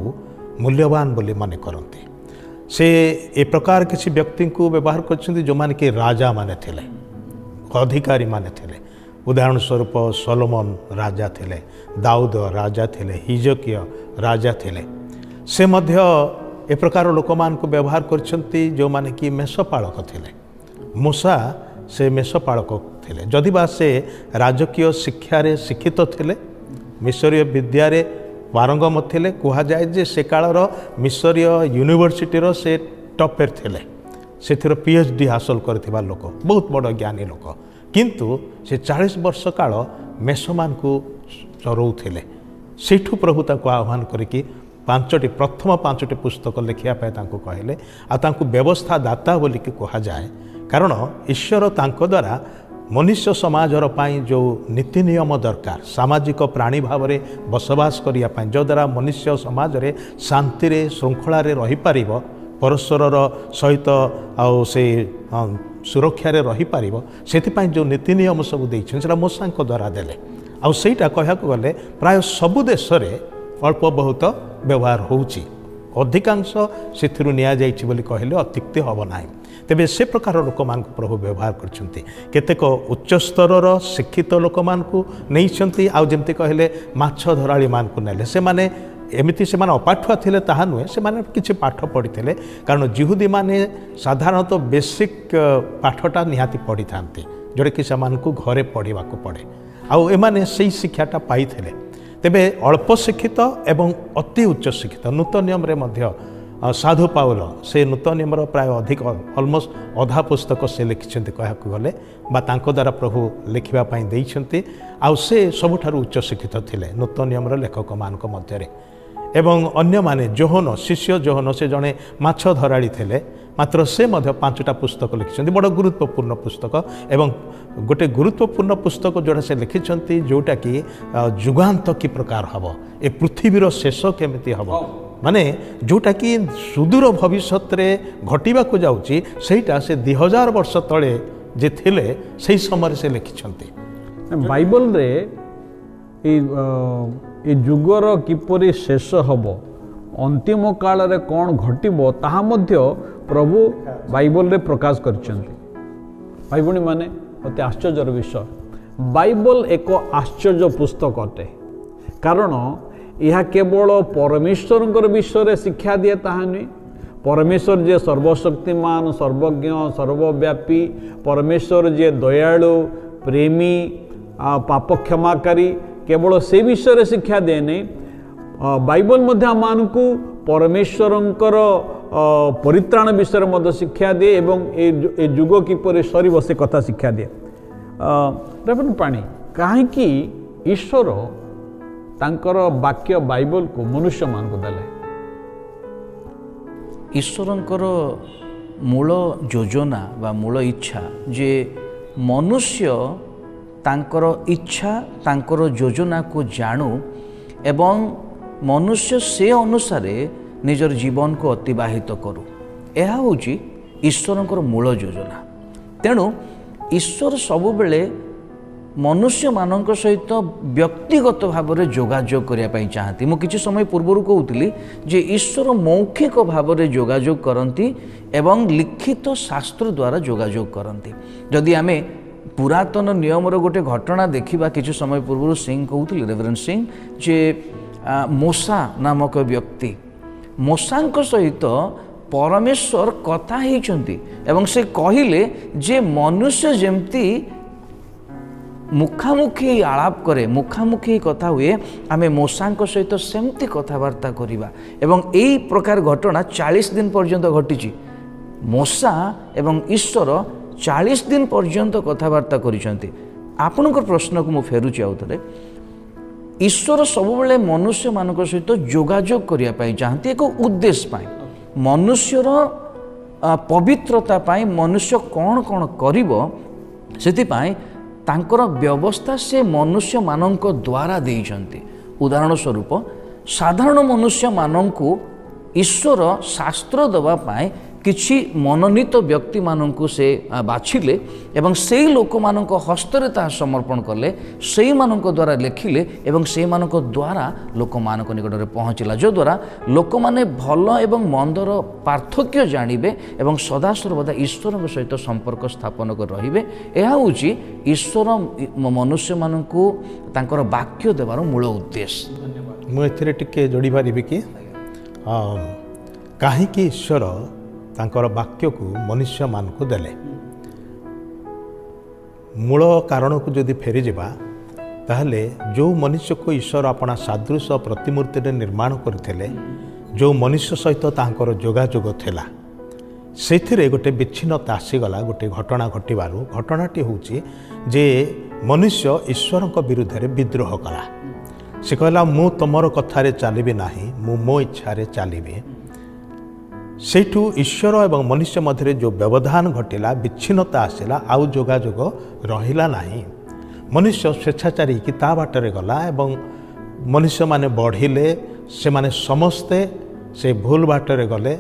ମୂଲ୍ୟବାନ ବୋଲି ମନେ କରନ୍ତି। ସେ ଏ ପ୍ରକାର କିଛି ବ୍ୟକ୍ତିଙ୍କୁ ବ୍ୟବହାର କରିଛନ୍ତି ଯେଉଁମାନେ କି ରାଜାମାନେ ଥିଲେ, ଅଧିକାରୀମାନେ ଥିଲେ। ଉଦାହରଣ ସ୍ୱରୂପ ସଲୋମନ ରାଜା ଥିଲେ, ଦାଉଦ ରାଜା ଥିଲେ, ହିଜକିୟ ରାଜା ଥିଲେ। ସେ ମଧ୍ୟ ଏ ପ୍ରକାର ଲୋକମାନଙ୍କୁ ବ୍ୟବହାର କରିଛନ୍ତି ଯେଉଁମାନେ କି ମେଷପାଳକ ଥିଲେ। ମୂଷା ସେ ମେଷପାଳକ ଥିଲେ, ଯଦିବା ସେ ରାଜକୀୟ ଶିକ୍ଷାରେ ଶିକ୍ଷିତ ଥିଲେ, ମିଶରୀୟ ବିଦ୍ୟାରେ ପାରଙ୍ଗମ ଥିଲେ। କୁହାଯାଏ ଯେ ସେ କାଳର ମିଶରୀୟ ୟୁନିଭର୍ସିଟିର ସେ ଟପର ଥିଲେ, ସେଥିର PhD ହାସଲ କରିଥିବା ଲୋକ, ବହୁତ ବଡ଼ ଜ୍ଞାନୀ ଲୋକ। କିନ୍ତୁ ସେ 40 ବର୍ଷ କାଳ ମେଷମାନଙ୍କୁ ଚରଉଥିଲେ। ସେଇଠୁ ପ୍ରଭୁ ତାଙ୍କୁ ଆହ୍ୱାନ କରିକି ପ୍ରଥମ 5ଟି ପୁସ୍ତକ ଲେଖିବା ପାଇଁ ତାଙ୍କୁ କହିଲେ। ଆଉ ତାଙ୍କୁ ବ୍ୟବସ୍ଥା ଦାତା ବୋଲିକି କୁହାଯାଏ, କାରଣ ଈଶ୍ୱର ତାଙ୍କ ଦ୍ୱାରା ମନୁଷ୍ୟ ସମାଜର ପାଇଁ ଯେଉଁ ନୀତି ନିୟମ ଦରକାର, ସାମାଜିକ ପ୍ରାଣୀ ଭାବରେ ବସବାସ କରିବା ପାଇଁ, ଯଦ୍ୱାରା ମନୁଷ୍ୟ ସମାଜରେ ଶାନ୍ତିରେ ଶୃଙ୍ଖଳାରେ ରହିପାରିବ, ପରସ୍ପରର ସହିତ ଆଉ ସେ ସୁରକ୍ଷାରେ ରହିପାରିବ, ସେଥିପାଇଁ ଯେଉଁ ନୀତି ନିୟମ ସବୁ ଦେଇଛନ୍ତି ସେଟା ମୂଷାଙ୍କ ଦ୍ୱାରା ଦେଲେ। ଆଉ ସେଇଟା କହିବାକୁ ଗଲେ ପ୍ରାୟ ସବୁ ଦେଶରେ ଅଳ୍ପ ବହୁତ ବ୍ୟବହାର ହେଉଛି, ଅଧିକାଂଶ ସେଥିରୁ ନିଆଯାଇଛି ବୋଲି କହିଲେ ଅତ୍ୟୁକ୍ତି ହେବ ନାହିଁ। ତେବେ ସେ ପ୍ରକାର ଲୋକମାନଙ୍କୁ ପ୍ରଭୁ ବ୍ୟବହାର କରିଛନ୍ତି। କେତେକ ଉଚ୍ଚସ୍ତରର ଶିକ୍ଷିତ ଲୋକମାନଙ୍କୁ ନେଇଛନ୍ତି, ଆଉ ଯେମିତି କହିଲେ ମାଛ ଧରାଳିମାନଙ୍କୁ ନେଲେ। ସେମାନେ ଏମିତି ସେମାନେ ଅପାଠୁଆ ଥିଲେ ତାହା ନୁହେଁ, ସେମାନେ କିଛି ପାଠ ପଢ଼ିଥିଲେ, କାରଣ ଜିହୁଦୀମାନେ ସାଧାରଣତଃ ବେସିକ୍ ପାଠଟା ନିହାତି ପଢ଼ିଥାନ୍ତି, ଯେଉଁଟାକି ସେମାନଙ୍କୁ ଘରେ ପଢ଼ିବାକୁ ପଡ଼େ। ଆଉ ଏମାନେ ସେଇ ଶିକ୍ଷାଟା ପାଇଥିଲେ। ତେବେ ଅଳ୍ପ ଶିକ୍ଷିତ ଏବଂ ଅତି ଉଚ୍ଚ ଶିକ୍ଷିତ, ନୂତନ ନିୟମରେ ମଧ୍ୟ ସାଧୁ ପାଉଲ ସେ ନୂତନ ନିୟମର ପ୍ରାୟ ଅଧିକ ଅଲମୋଷ୍ଟ ଅଧା ପୁସ୍ତକ ସେ ଲେଖିଛନ୍ତି କହିବାକୁ ଗଲେ, ବା ତାଙ୍କ ଦ୍ୱାରା ପ୍ରଭୁ ଲେଖିବା ପାଇଁ ଦେଇଛନ୍ତି। ଆଉ ସେ ସବୁଠାରୁ ଉଚ୍ଚ ଶିକ୍ଷିତ ଥିଲେ ନୂତନ ନିୟମର ଲେଖକମାନଙ୍କ ମଧ୍ୟରେ। ଏବଂ ଅନ୍ୟମାନେ ଜୋହନ, ଶିଷ୍ୟ ଜୋହନ, ସେ ଜଣେ ମାଛ ଧରାଳି ଥିଲେ, ମାତ୍ର ସେ ମଧ୍ୟ 5ଟା ପୁସ୍ତକ ଲେଖିଛନ୍ତି, ବଡ଼ ଗୁରୁତ୍ୱପୂର୍ଣ୍ଣ ପୁସ୍ତକ। ଏବଂ ଗୋଟେ ଗୁରୁତ୍ୱପୂର୍ଣ୍ଣ ପୁସ୍ତକ ଯେଉଁଟା ସେ ଲେଖିଛନ୍ତି, ଯେଉଁଟାକି ଯୁଗାନ୍ତ କି ପ୍ରକାର ହେବ, ଏ ପୃଥିବୀର ଶେଷ କେମିତି ହେବ, ମାନେ ଯେଉଁଟାକି ସୁଦୂର ଭବିଷ୍ୟତରେ ଘଟିବାକୁ ଯାଉଛି, ସେଇଟା ସେ 2000 ବର୍ଷ ତଳେ ଯେ ଥିଲେ ସେହି ସମୟରେ ସେ ଲେଖିଛନ୍ତି। ବାଇବଲରେ ଏ ଯୁଗର କିପରି ଶେଷ ହେବ, ଅନ୍ତିମ କାଳରେ କ'ଣ ଘଟିବ, ତାହା ମଧ୍ୟ ପ୍ରଭୁ ବାଇବଲରେ ପ୍ରକାଶ କରିଛନ୍ତି। ଭାଇ ଭଉଣୀମାନେ, ଅତି ଆଶ୍ଚର୍ଯ୍ୟର ବିଷୟ, ବାଇବଲ ଏକ ଆଶ୍ଚର୍ଯ୍ୟ ପୁସ୍ତକ ଅଟେ, କାରଣ ଏହା କେବଳ ପରମେଶ୍ୱରଙ୍କର ବିଷୟରେ ଶିକ୍ଷା ଦିଏ ତାହା ନୁହେଁ। ପରମେଶ୍ୱର ଯିଏ ସର୍ବଶକ୍ତିମାନ, ସର୍ବଜ୍ଞ, ସର୍ବବ୍ୟାପୀ, ପରମେଶ୍ୱର ଯିଏ ଦୟାଳୁ, ପ୍ରେମୀ, ପାପ କ୍ଷମାକାରୀ, କେବଳ ସେ ବିଷୟରେ ଶିକ୍ଷା ଦିଏ ନାହିଁ। ବାଇବଲ ମଧ୍ୟ ଆମମାନଙ୍କୁ ପରମେଶ୍ୱରଙ୍କର परित्राण विषय मध्य शिक्षा दिए एवं ए जुग किपर सर से कथा शिक्षा दिए। रेवरेंड पाणी कहीं ईश्वर तांकर वाक्य बाइबल को मनुष्य मान को देले? ईश्वरंकर मूल योजना वा मूल इच्छा जे मनुष्य तांकर इच्छा तांकर योजना को जानू एवं मनुष्य से अनुसार निजर जीवन को अतिबाहित करू, यह हूँ ईश्वरंकर मूल योजना। तेणु ईश्वर सबुबले मनुष्य मानक सहित व्यक्तिगत भाव में जोगाजोग करने चाहती। मु किछि समय पूर्व कहूली जे ईश्वर मौखिक भाव में जोगाजोग करती एवं लिखित शास्त्र द्वारा जोगाजोग करती। जदि आमे पुरातन नियमर गोटे घटना देखा, किछि समय पूर्व सिंह कहूली रेवरेंड सिंह जे मूसा नामक व्यक्ति मूसांक सहित परमेश्वर कथा होइछंती एवं से कहिले जे मनुष्य जेमती मुखामुखी आलाप करे, मुखामुखी कथा हुए, आमे मूसांक सहित सेमती कथबार्ता करिबा। एवं एई प्रकार घटना 40 दिन पर्यंत घटिछि। मूसा एवं ईश्वर 40 दिन पर्यंत कथबार्ता करिसंती। आपनकर प्रश्न को मु फेरुछि आउथरे, ईश्वर सबुबले मनुष्य मानक सहित जोगाजोग करिया पई चाहती, एक उद्देश्य पाई, मनुष्यर पवित्रता पाई, मनुष्य कौन कौन करिवो सेति पाई तांकर व्यवस्था से मनुष्य मानक द्वारा देइछंती। उदाहरण स्वरूप साधारण मनुष्य मानकु ईश्वर शास्त्र दबा पाई किछि मनोनीत व्यक्ति मानकु से बाछिले एवं सेई लोक मानक हस्तरे ता समर्पण कले, सेई मानक द्वारा लेखिले एवं सेई मानक द्वारा लोक मानक निकटरे पहुँचला, जो द्वारा लोक माने भल एवं मंदर पार्थक्य जानिबे एवं सदा सर्वदा ईश्वर सहित संपर्क स्थापन कर रहिबे। एहा होची ईश्वर मनुष्य मानकु तांकर वाक्य देवार मूल उद्देश्य। मु एथिरे टिके जोड़ी पारिबे कि काहेकि ईश्वर तांकर वाक्य को मनुष्य मान को देले, मूल कारण को जदि फेरी जावा ताहले जो मनुष्य को ईश्वर अपना सादृश प्रतिमूर्ति निर्माण करथिले, जो मनुष्य सहित तांकर जोगाजोग थिला, सेथिरे गोटे विच्छिन्नता आसीगला। गोटे घटना घटिबारु घटनाटी होची जे मनुष्य ईश्वर विरुद्ध रे विद्रोह कला। से कहला मु तमर कथारे चलिबी नाही, मु मो इच्छारे चलिबी। सेठू ईश्वर एवं मनुष्य मध्य जो व्यवधान घटिला, विच्छिन्नता आसला, आउ जोगाजोग रहिला नाही। मनुष्य स्वेच्छाचारी कि ता बाटरे गला एवं मनुष्य माने बढ़िले, से माने समस्ते से भूल बाटरे गले।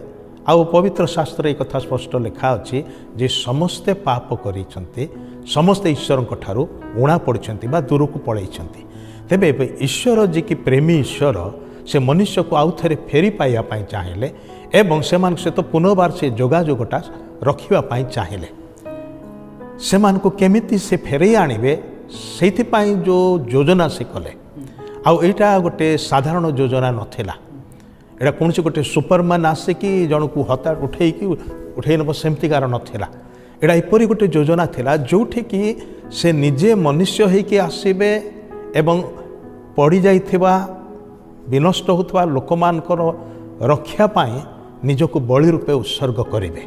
आउ पवित्र शास्त्र एक कथा स्पष्ट लिखा अछि जे समस्ते पाप करिसंती, समस्ते ईश्वर ठारू उणा पड़िसंती बा दूर को पळैसंती। तेबे ईश्वर जी की प्रेमी ईश्वर से मनुष्य को आउ थरे फेरी पाइबा पई चाहिले एवं से मान सहित पुनर्बार से जोगाजोगटा रखा चाहिए। से मान को केमिति से फेरे आणवे से जो योजना से कले, आईटा गोटे साधारण योजना नथिला। एटा कौन से गोटे सुपरमैन आसिकी जन को हता उठे नब सेमतिकार नथिला। एटा एपरी गोटे योजना थिला जोठी कि से निजे मनुष्य होइके आसीबे एवं पड़ी जाइथिबा विनष्ट होतबा लोकमानकर रक्षा पाई निजको बलि रूपे उत्सर्ग करेंगे।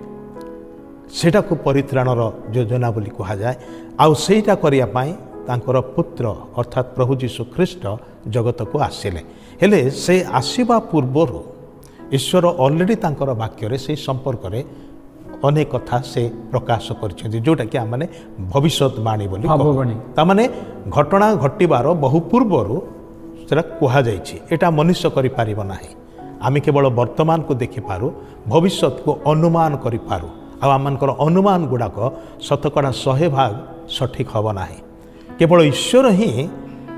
सेटा को परित्राणर योजना बोली कहा जाए। आउ सेटा करिया पाई तांकर पुत्र अर्थात प्रभु जीशु ख्रीस्ट जगत को आसिले। हेले से आसीबा पूर्वर ईश्वर ऑलरेडी तांकर वाक्य रे से संपर्क रे अनेक कथा से प्रकाश करछथि, जोटा कि आमने भविष्यवाणी बोली ता माने घटना घटिबार बहु पूर्वरु सेटा कहा जाइछि। एटा मनुष्य करि पारिबो नाही। आम केवल वर्तमान को देखिपारू, भविष्य को अनुमान करिपारू। आमर अनुमान गुड़ाक शतकड़ा 100% सठिक हम ना। केवल ईश्वर ही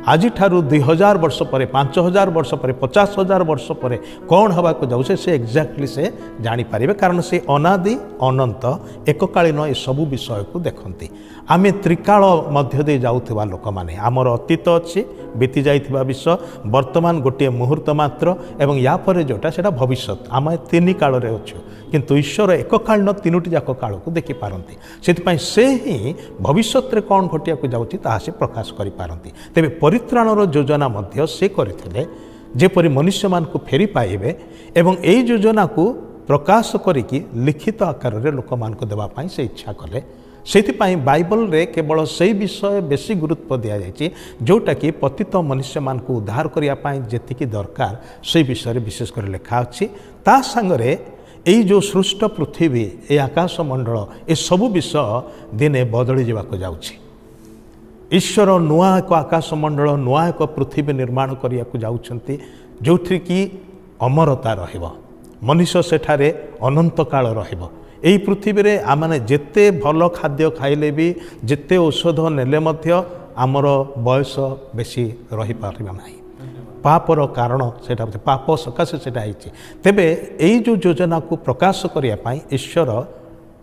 आज 2000 वर्ष पर, 5000 वर्ष पर, 50,000 वर्ष पर कौन हवा को जाऊे से एक्जाक्टली से जानीपर, कारण से अनादि अनंत एककालीन ए सबू विषय को देखती। आम त्रिकाल मध्य दे जाऊा लोक मैंने आमर अतीत अच्छी बीती जाइथिबा विषय, वर्तमान गोटे मुहूर्त मात्र एवं या पर जोटा सेटा भविष्य। आम तीन काल रे अच्छु, किंतु ईश्वर एककालीन तीनोटी जाक काल को देखि पारंती। सेतिपई से ही भविष्यत रे कौन घटिया को जाउची ताहा से प्रकाश करि पारंती। तेबे परित्राणर योजना मध्य से करथिले जेपरि मनुष्य मान को फेरी पाइबे एवं एई योजना को ପ୍ରକାଶ କରିକି ଲିଖିତ ଆକାରରେ ଲୋକମାନଙ୍କୁ ଦେବା ପାଇଁ ସେ ଇଚ୍ଛା କଲେ। ସେଥିପାଇଁ ବାଇବଲରେ କେବଳ ସେଇ ବିଷୟ ବେଶୀ ଗୁରୁତ୍ୱ ଦିଆଯାଇଛି ଯେଉଁଟାକି ପତିତ ମନୁଷ୍ୟମାନଙ୍କୁ ଉଦ୍ଧାର କରିବା ପାଇଁ ଯେତିକି ଦରକାର ସେଇ ବିଷୟରେ ବିଶେଷ କରି ଲେଖା ଅଛି। ତା ସାଙ୍ଗରେ ଏଇ ଯେଉଁ ସୃଷ୍ଟ ପୃଥିବୀ ଏ ଆକାଶମଣ୍ଡଳ ଏସବୁ ବିଷୟ ଦିନେ ବଦଳି ଯିବାକୁ ଯାଉଛି। ଈଶ୍ୱର ନୂଆ ଏକ ଆକାଶମଣ୍ଡଳ ନୂଆ ଏକ ପୃଥିବୀ ନିର୍ମାଣ କରିବାକୁ ଯାଉଛନ୍ତି ଯେଉଁଥିରେକି ଅମରତା ରହିବ, ମନୁଷ୍ୟ ସେଠାରେ ଅନନ୍ତ କାଳ ରହିବ। ଏହି ପୃଥିବୀରେ ଆମେ ଯେତେ ଭଲ ଖାଦ୍ୟ ଖାଇଲେ ବି ଯେତେ ଔଷଧ ନେଲେ ମଧ୍ୟ ଆମର ବୟସ ବେଶୀ ରହିପାରିବ ନାହିଁ। ପାପର କାରଣ ସେଇଟା ପାପ ସକାଶେ ସେଇଟା ହେଇଛି। ତେବେ ଏଇ ଯେଉଁ ଯୋଜନାକୁ ପ୍ରକାଶ କରିବା ପାଇଁ ଈଶ୍ୱର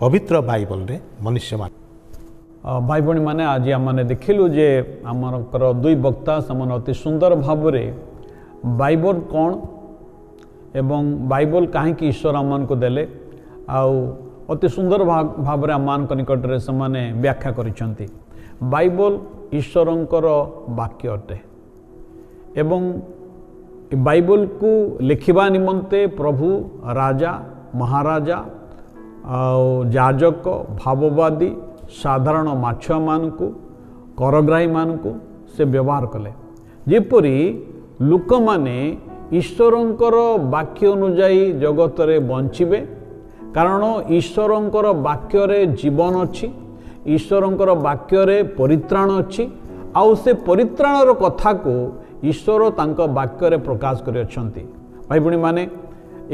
ପବିତ୍ର ବାଇବଲରେ ମନୁଷ୍ୟମାନେ ଭାଇ ଭଉଣୀମାନେ ଆଜି ଆମେ ଦେଖିଲୁ ଯେ ଆମର ଦୁଇ ବକ୍ତା ସେମାନେ ଅତି ସୁନ୍ଦର ଭାବରେ ବାଇବଲ କ'ଣ ଏବଂ ବାଇବଲ କାହିଁକି ଈଶ୍ୱର ଆମମାନଙ୍କୁ ଦେଲେ ଆଉ ଅତି ସୁନ୍ଦର ଭାବରେ ଆମମାନଙ୍କ ନିକଟରେ ସେମାନେ ବ୍ୟାଖ୍ୟା କରିଛନ୍ତି। ବାଇବଲ ଈଶ୍ୱରଙ୍କର ବାକ୍ୟ ଅଟେ ଏବଂ ବାଇବଲକୁ ଲେଖିବା ନିମନ୍ତେ ପ୍ରଭୁ ରାଜା ମହାରାଜା ଆଉ ଯାଜକ ଭାବବାଦୀ ସାଧାରଣ ମାଛୁଆମାନଙ୍କୁ କରଗ୍ରାହୀମାନଙ୍କୁ ସେ ବ୍ୟବହାର କଲେ ଯେପରି ଲୋକମାନେ ଈଶ୍ୱରଙ୍କର ବାକ୍ୟ ଅନୁଯାୟୀ ଜଗତରେ ବଞ୍ଚିବେ। କାରଣ ଈଶ୍ୱରଙ୍କର ବାକ୍ୟରେ ଜୀବନ ଅଛି, ଈଶ୍ୱରଙ୍କର ବାକ୍ୟରେ ପରିତ୍ରାଣ ଅଛି ଆଉ ସେ ପରିତ୍ରାଣର କଥାକୁ ଈଶ୍ୱର ତାଙ୍କ ବାକ୍ୟରେ ପ୍ରକାଶ କରିଅଛନ୍ତି। ଭାଇ ଭଉଣୀମାନେ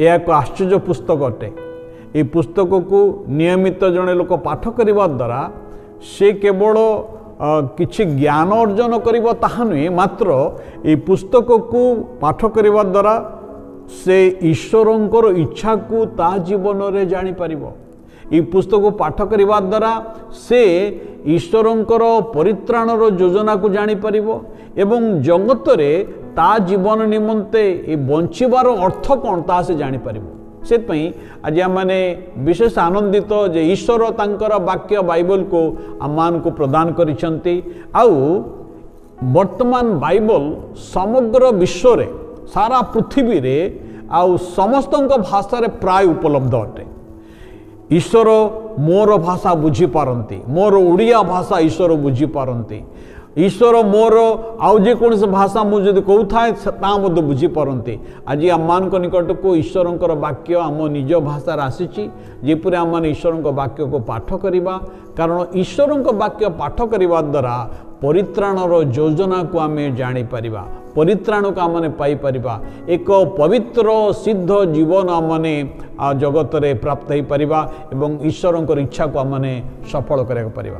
ଏହା ଏକ ଆଶ୍ଚର୍ଯ୍ୟ ପୁସ୍ତକ ଅଟେ। এই ପୁସ୍ତକକୁ ନିୟମିତ ଜଣେ ଲୋକ ପାଠ କରିବା ଦ୍ୱାରା ସେ କେବଳ କିଛି ଜ୍ଞାନ ଅର୍ଜନ କରିବ ତାହା ନୁହେଁ, ମାତ୍ର এই ପୁସ୍ତକକୁ ପାଠ କରିବା ଦ୍ୱାରା ସେ ଈଶ୍ୱରଙ୍କର ଇଚ୍ଛାକୁ ତା ଜୀବନରେ ଜାଣିପାରିବ। এই ପୁସ୍ତକକୁ ପାଠ କରିବା ଦ୍ୱାରା ସେ ଈଶ୍ୱରଙ୍କର ପରିତ୍ରାଣର ଯୋଜନାକୁ ଜାଣିପାରିବ ଏବଂ ଜଗତରେ ତା ଜୀବନ ନିମନ୍ତେ ଏ ବଞ୍ଚିବାର ଅର୍ଥ କ'ଣ ତାହା ସେ ଜାଣିପାରିବ। ସେଥିପାଇଁ ଆଜି ଆମମାନେ ବିଶେଷ ଆନନ୍ଦିତ ଯେ ଈଶ୍ୱର ତାଙ୍କର ବାକ୍ୟ ବାଇବଲକୁ ଆମମାନଙ୍କୁ ପ୍ରଦାନ କରିଛନ୍ତି। ଆଉ ବର୍ତ୍ତମାନ ବାଇବଲ ସମଗ୍ର ବିଶ୍ୱରେ ସାରା ପୃଥିବୀରେ ଆଉ ସମସ୍ତଙ୍କ ଭାଷାରେ ପ୍ରାୟ ଉପଲବ୍ଧ ଅଟେ। ଈଶ୍ୱର ମୋର ଭାଷା ବୁଝିପାରନ୍ତି, ମୋର ଓଡ଼ିଆ ଭାଷା ଈଶ୍ୱର ବୁଝିପାରନ୍ତି, ଈଶ୍ୱର ମୋର ଆଉ ଯେକୌଣସି ଭାଷା ମୁଁ ଯଦି କହୁଥାଏ ତାହା ମଧ୍ୟ ବୁଝିପାରନ୍ତି। ଆଜି ଆମମାନଙ୍କ ନିକଟକୁ ଈଶ୍ୱରଙ୍କର ବାକ୍ୟ ଆମ ନିଜ ଭାଷାରେ ଆସିଛି ଯେପରି ଆମମାନେ ଈଶ୍ୱରଙ୍କ ବାକ୍ୟକୁ ପାଠ କରିବା। କାରଣ ଈଶ୍ୱରଙ୍କ ବାକ୍ୟ ପାଠ କରିବା ଦ୍ୱାରା ପରିତ୍ରାଣର ଯୋଜନାକୁ ଆମେ ଜାଣିପାରିବା, ପରିତ୍ରାଣକୁ ଆମେ ପାଇପାରିବା, ଏକ ପବିତ୍ର ସିଦ୍ଧ ଜୀବନ ଆମେ ଜଗତରେ ପ୍ରାପ୍ତ ହୋଇପାରିବା ଏବଂ ଈଶ୍ୱରଙ୍କର ଇଚ୍ଛାକୁ ଆମେ ସଫଳ କରିବାକୁ ପାରିବା।